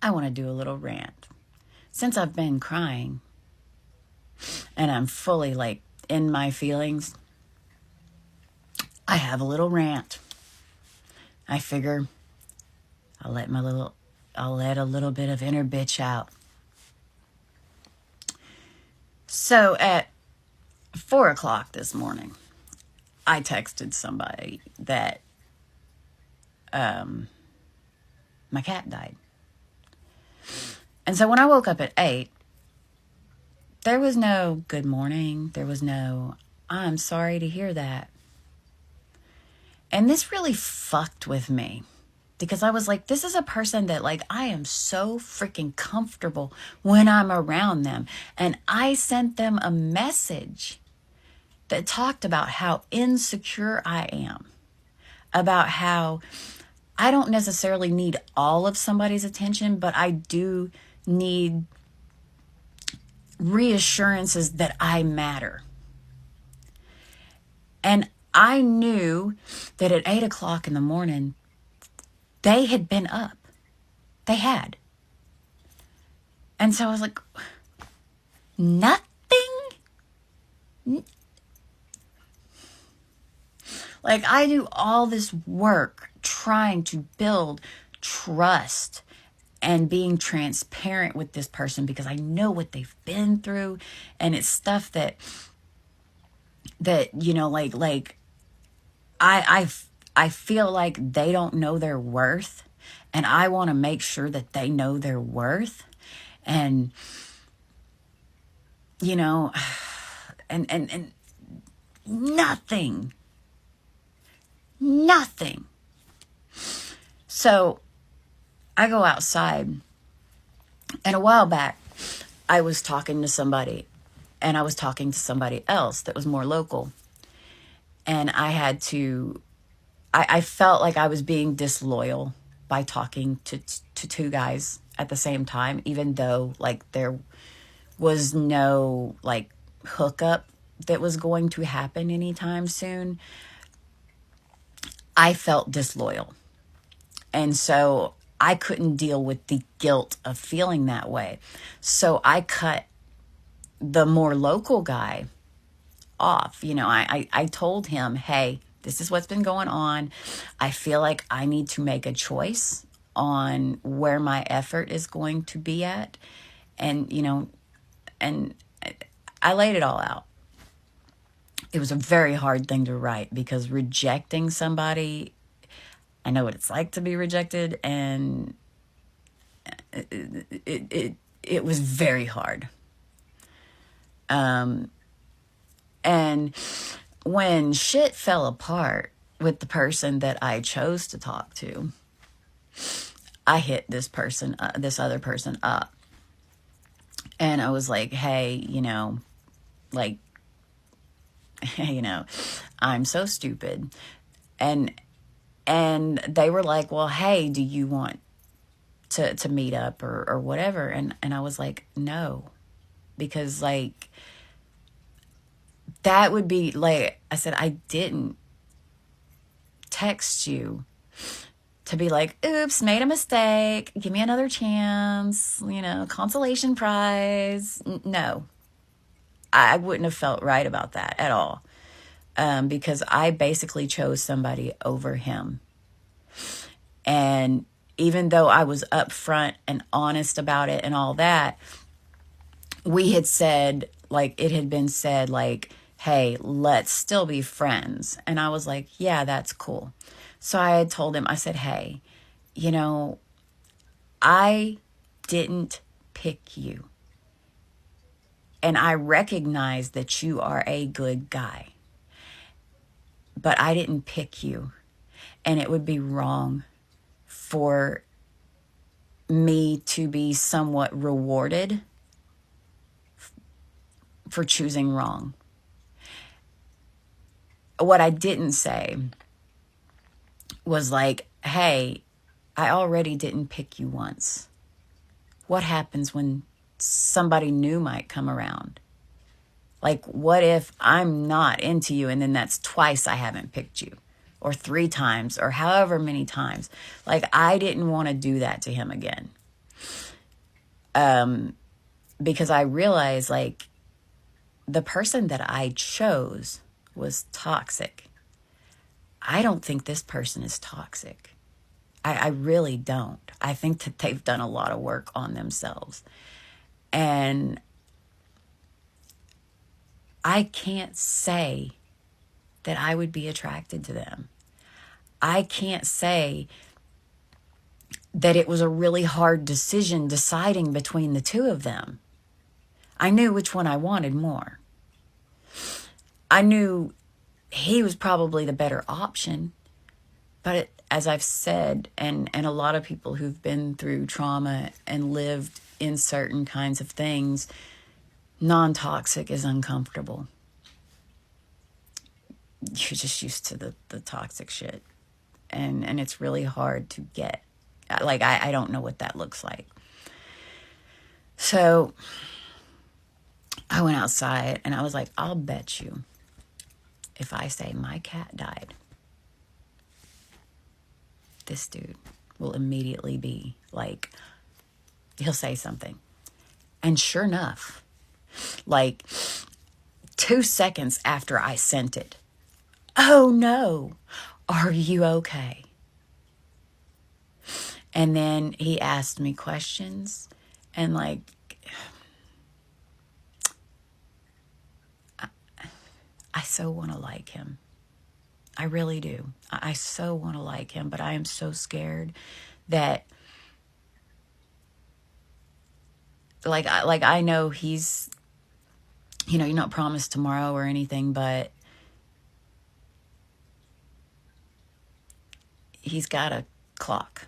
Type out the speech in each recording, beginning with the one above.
I want to do a little rant. Since I've been crying and I'm fully like in my feelings, I have a little rant. I figure I'll let a little bit of inner bitch out. So at 4 o'clock this morning, I texted somebody that my cat died. And so when I woke up at 8, there was no good morning. There was no, I'm sorry to hear that. And this really fucked with me because I was like, this is a person that like I am so freaking comfortable when I'm around them. And I sent them a message that talked about how insecure I am, about how I don't necessarily need all of somebody's attention, but I do need reassurances that I matter. And I knew that at 8 o'clock in the morning, they had been up. They had. And so I was like, nothing? Like, I do all this work trying to build trust and being transparent with this person because I know what they've been through. And it's stuff that you know, I feel like they don't know their worth, and I want to make sure that they know their worth. And you know, and nothing. So I go outside, and a while back I was talking to somebody, and I was talking to somebody else that was more local, and I felt like I was being disloyal by talking to two guys at the same time, even though like there was no like hookup that was going to happen anytime soon. I felt disloyal. And so I couldn't deal with the guilt of feeling that way. So I cut the more local guy off. You know, I told him, hey, this is what's been going on. I feel like I need to make a choice on where my effort is going to be at. And, you know, and I laid it all out. It was a very hard thing to write because rejecting somebody, I know what it's like to be rejected, and it was very hard. And when shit fell apart with the person that I chose to talk to, I hit this other person up. And I was like, hey, you know, like, you know, I'm so stupid. And they were like, well, hey, do you want to meet up or whatever? And I was like, no, because like, that would be like, I said, I didn't text you to be like, oops, made a mistake, give me another chance, you know, consolation prize. No, I wouldn't have felt right about that at all. Because I basically chose somebody over him. And even though I was upfront and honest about it and all that, we had said, like, it had been said, like, hey, let's still be friends. And I was like, yeah, that's cool. So I had told him, I said, hey, you know, I didn't pick you. And I recognize that you are a good guy. But I didn't pick you. And it would be wrong for me to be somewhat rewarded for choosing wrong. What I didn't say was like, hey, I already didn't pick you once. What happens when somebody new might come around? Like, what if I'm not into you and then that's twice I haven't picked you, or 3 times, or however many times? Like, I didn't want to do that to him again. Because I realized, like, the person that I chose was toxic. I don't think this person is toxic. I really don't. I think that they've done a lot of work on themselves. And I can't say that I would be attracted to them. I can't say that it was a really hard decision deciding between the two of them. I knew which one I wanted more. I knew he was probably the better option. But as I've said, and a lot of people who've been through trauma and lived in certain kinds of things, non-toxic is uncomfortable. You're just used to the toxic shit. And it's really hard to get. Like, I don't know what that looks like. So I went outside and I was like, I'll bet you if I say my cat died, this dude will immediately be like, he'll say something. And sure enough, like 2 seconds after I sent it, oh no, are you okay? And then he asked me questions, and like, I so want to like him. I really do. I so want to like him, but I am so scared that, like I know he's, you're not promised tomorrow or anything, but he's got a clock.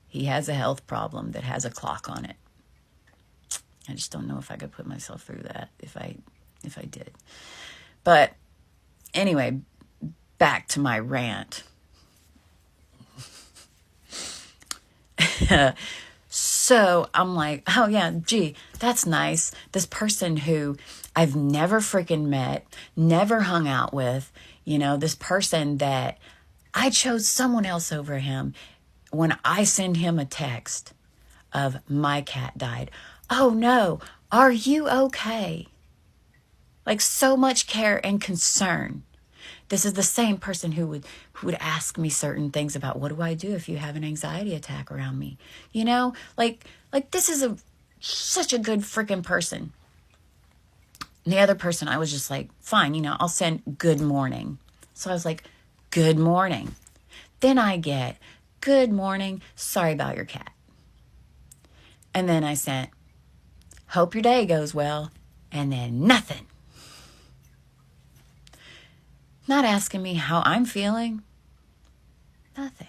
He has a health problem that has a clock on it. I just don't know if I could put myself through that if I did. But anyway, back to my rant. So I'm like, oh yeah, gee, that's nice. This person who I've never freaking met, never hung out with, this person that I chose someone else over him. When I send him a text of my cat died, oh no, are you okay? Like, so much care and concern. This is the same person who would ask me certain things about, what do I do if you have an anxiety attack around me? Like this is such a good freaking person. And the other person, I was just like, fine, I'll send good morning. So I was like, good morning. Then I get, good morning, sorry about your cat. And then I sent, hope your day goes well. And then nothing. Not asking me how I'm feeling. Nothing.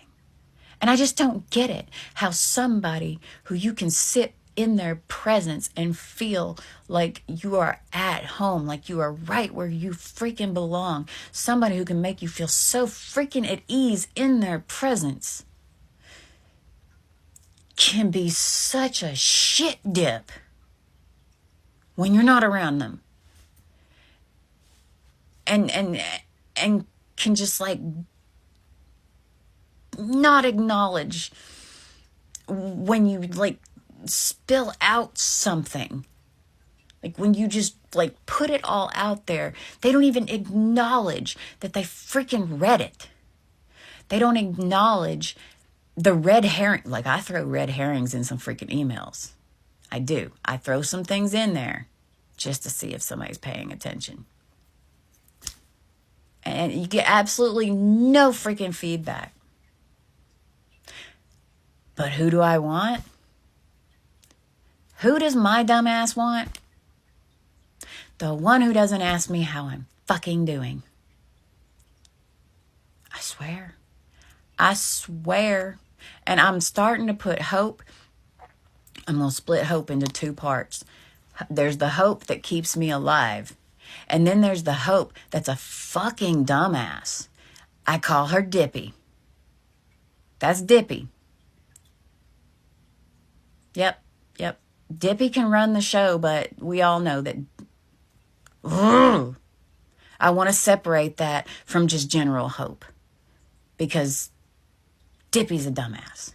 And I just don't get it. How somebody who you can sit in their presence and feel like you are at home, like you are right where you freaking belong. Somebody who can make you feel so freaking at ease in their presence can be such a shit dip when you're not around them. And can just like not acknowledge when you like spill out something. Like when you just like put it all out there, they don't even acknowledge that they freaking read it. They don't acknowledge the red herring. Like, I throw red herrings in some freaking emails. I do. I throw some things in there just to see if somebody's paying attention. And you get absolutely no freaking feedback. But who do I want? Who does my dumb ass want? The one who doesn't ask me how I'm fucking doing. I swear. I swear. And I'm starting to put hope. I'm going to split hope into 2 parts. There's the hope that keeps me alive. And then there's the hope that's a fucking dumbass. I call her Dippy. That's Dippy. Yep. Dippy can run the show, but we all know that. I want to separate that from just general hope. Because Dippy's a dumbass.